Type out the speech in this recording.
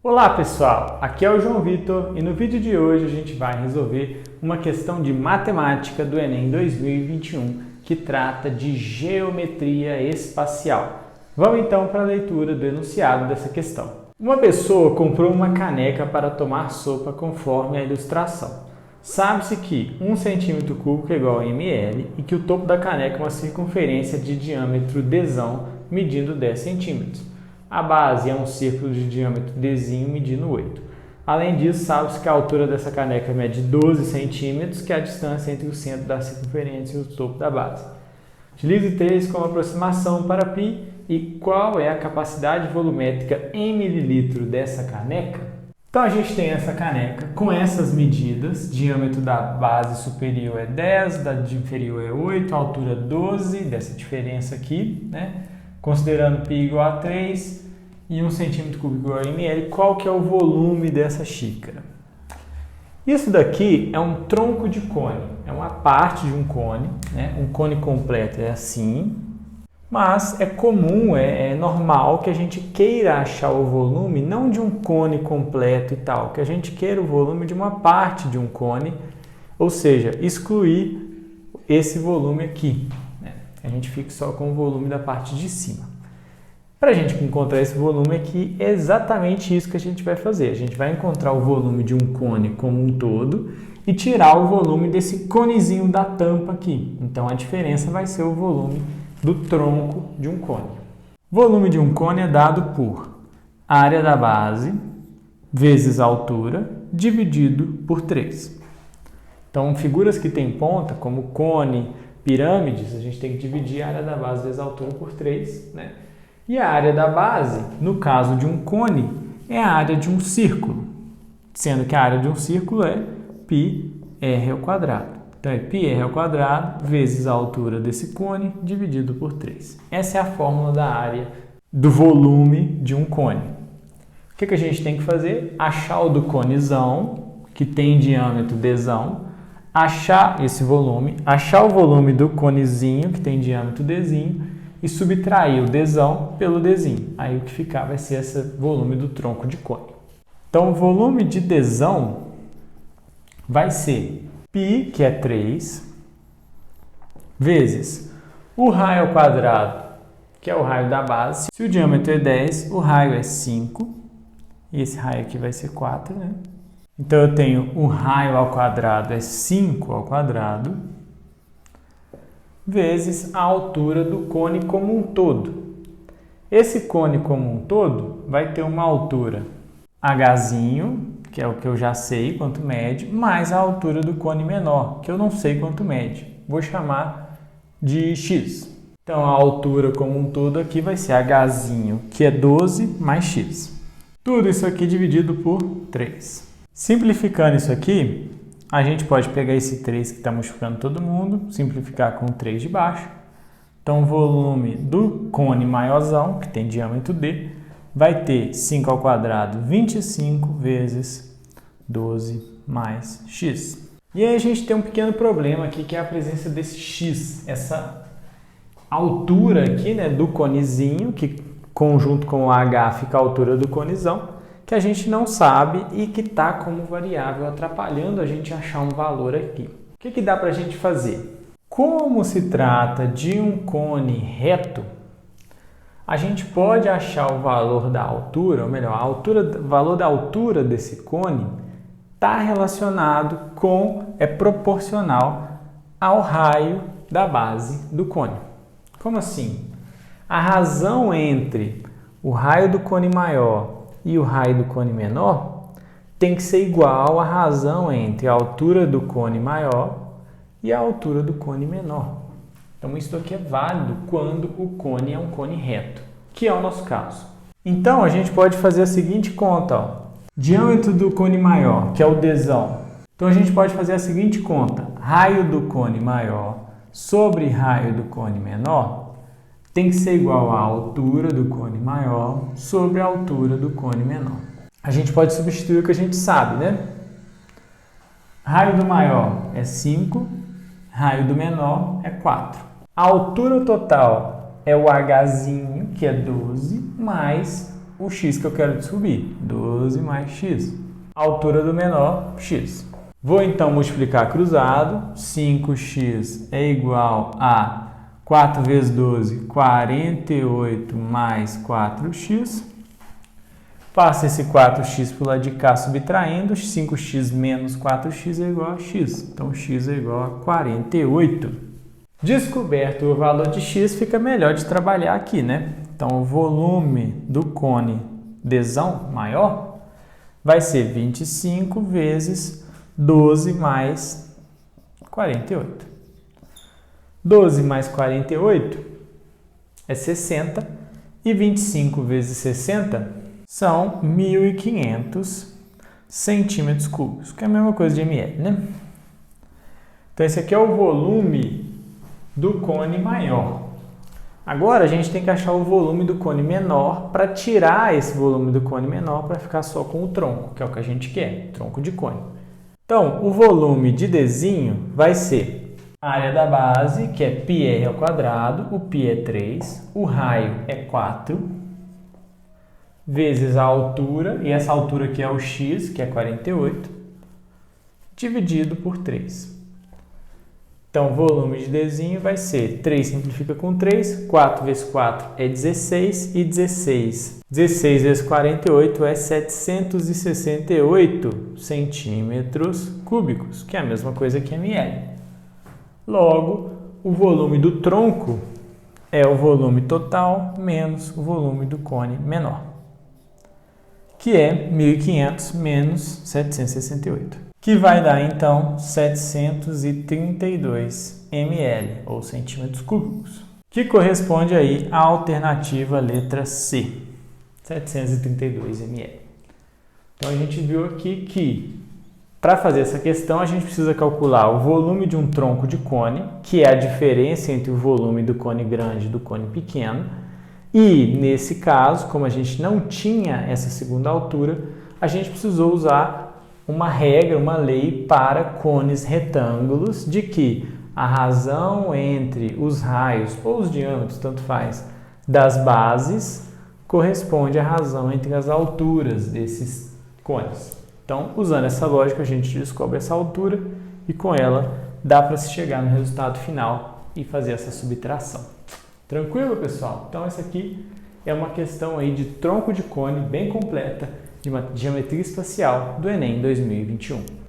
Olá pessoal, aqui é o João Vitor e no vídeo de hoje a gente vai resolver uma questão de matemática do Enem 2021 que trata de geometria espacial. Vamos então para a leitura do enunciado dessa questão. Uma pessoa comprou uma caneca para tomar sopa conforme a ilustração. Sabe-se que 1 cm³ é igual a ml e que o topo da caneca é uma circunferência de diâmetro dzão medindo 10 centímetros. A base é um círculo de diâmetro dzinho medindo 8. Além disso, sabe-se que a altura dessa caneca mede 12 centímetros, que é a distância entre o centro da circunferência e o topo da base. Utilize 3 como aproximação para π e qual é a capacidade volumétrica em mililitro dessa caneca? Então a gente tem essa caneca com essas medidas, diâmetro da base superior é 10, da inferior é 8, a altura 12, dessa diferença aqui, né? Considerando π igual a 3 e 1 cm³ igual a ml, qual que é o volume dessa xícara? Isso daqui é um tronco de cone, é uma parte de um cone, né? Um cone completo é assim, mas é comum, é normal que a gente queira achar o volume não de um cone completo e tal, que a gente queira o volume de uma parte de um cone, ou seja, excluir esse volume aqui. A gente fica só com o volume da parte de cima. Para a gente encontrar esse volume aqui, é exatamente isso que a gente vai fazer. A gente vai encontrar o volume de um cone como um todo e tirar o volume desse conezinho da tampa aqui. Então a diferença vai ser o volume do tronco de um cone. O volume de um cone é dado por área da base vezes a altura dividido por 3. Então figuras que têm ponta, como cone, pirâmides, a gente tem que dividir a área da base vezes a altura por 3, né? E a área da base, no caso de um cone, é a área de um círculo, sendo que a área de um círculo é πr². Então é πr² vezes a altura desse cone dividido por 3. Essa é a fórmula da área do volume de um cone. O que a gente tem que fazer? Achar o do conezão, que tem diâmetro dzão, achar esse volume, achar o volume do conezinho, que tem diâmetro dzinho, e subtrair o dzão pelo dzinho. Aí o que ficar vai ser esse volume do tronco de cone. Então o volume de dzão vai ser π, que é 3, vezes o raio ao quadrado, que é o raio da base. Se o diâmetro é 10, o raio é 5, e esse raio aqui vai ser 4, né? Então, eu tenho o raio ao quadrado é 5 ao quadrado, vezes a altura do cone como um todo. Esse cone como um todo vai ter uma altura hzinho, que é o que eu já sei quanto mede, mais a altura do cone menor, que eu não sei quanto mede. Vou chamar de x. Então, a altura como um todo aqui vai ser hzinho, que é 12, mais x. Tudo isso aqui dividido por 3. Simplificando isso aqui, a gente pode pegar esse 3 que está multiplicando todo mundo, simplificar com o 3 de baixo. Então, o volume do cone maiorzão, que tem diâmetro d, vai ter 5 ao quadrado, 25 vezes 12 mais x. E aí a gente tem um pequeno problema aqui, que é a presença desse x, essa altura aqui, né, do conezinho, que conjunto com o h fica a altura do conezão, que a gente não sabe e que está como variável, atrapalhando a gente achar um valor aqui. O que dá para a gente fazer? Como se trata de um cone reto, a gente pode achar o valor da altura, ou melhor, o valor da altura desse cone está relacionado é proporcional ao raio da base do cone. Como assim? A razão entre o raio do cone maior e o raio do cone menor tem que ser igual à razão entre a altura do cone maior e a altura do cone menor. Então, isso aqui é válido quando o cone é um cone reto, que é o nosso caso. Então, a gente pode fazer a seguinte conta, ó. Diâmetro do cone maior, que é o dzão. Então, a gente pode fazer a seguinte conta. Raio do cone maior sobre raio do cone menor tem que ser igual à altura do cone maior sobre a altura do cone menor. A gente pode substituir o que a gente sabe, né? Raio do maior é 5, raio do menor é 4. A altura total é o hzinho, que é 12, mais o x que eu quero descobrir, 12 mais x. A altura do menor, x. Vou então multiplicar cruzado, 5x é igual a 4 vezes 12, 48 mais 4x. Passo esse 4x para o lado de cá subtraindo, 5x menos 4x é igual a x. Então, x é igual a 48. Descoberto o valor de x, fica melhor de trabalhar aqui, né? Então, o volume do cone Dzão maior vai ser 25 vezes 12 mais 48. 12 mais 48 é 60 e 25 vezes 60 são 1.500 centímetros cúbicos, que é a mesma coisa de ml, né? Então, esse aqui é o volume do cone maior. Agora, a gente tem que achar o volume do cone menor para tirar esse volume do cone menor para ficar só com o tronco, que é o que a gente quer, tronco de cone. Então, o volume de Dzinho vai ser a área da base, que é πr ao quadrado, o π é 3, o raio é 4, vezes a altura, e essa altura aqui é o x, que é 48, dividido por 3. Então, o volume de Dzinho vai ser 3 simplifica com 3, 4 vezes 4 é 16, e 16 vezes 48 é 768 centímetros cúbicos, que é a mesma coisa que ml. Logo, o volume do tronco é o volume total menos o volume do cone menor, que é 1.500 menos 768. Que vai dar, então, 732 ml, ou centímetros cúbicos, que corresponde aí à alternativa letra C, 732 ml. Então, a gente viu aqui que, para fazer essa questão, a gente precisa calcular o volume de um tronco de cone, que é a diferença entre o volume do cone grande e do cone pequeno, e, nesse caso, como a gente não tinha essa segunda altura, a gente precisou usar uma regra, uma lei para cones retângulos, de que a razão entre os raios, ou os diâmetros, tanto faz, das bases, corresponde à razão entre as alturas desses cones. Então, usando essa lógica, a gente descobre essa altura e com ela dá para se chegar no resultado final e fazer essa subtração. Tranquilo, pessoal? Então, essa aqui é uma questão aí de tronco de cone bem completa, de uma geometria espacial do Enem 2021.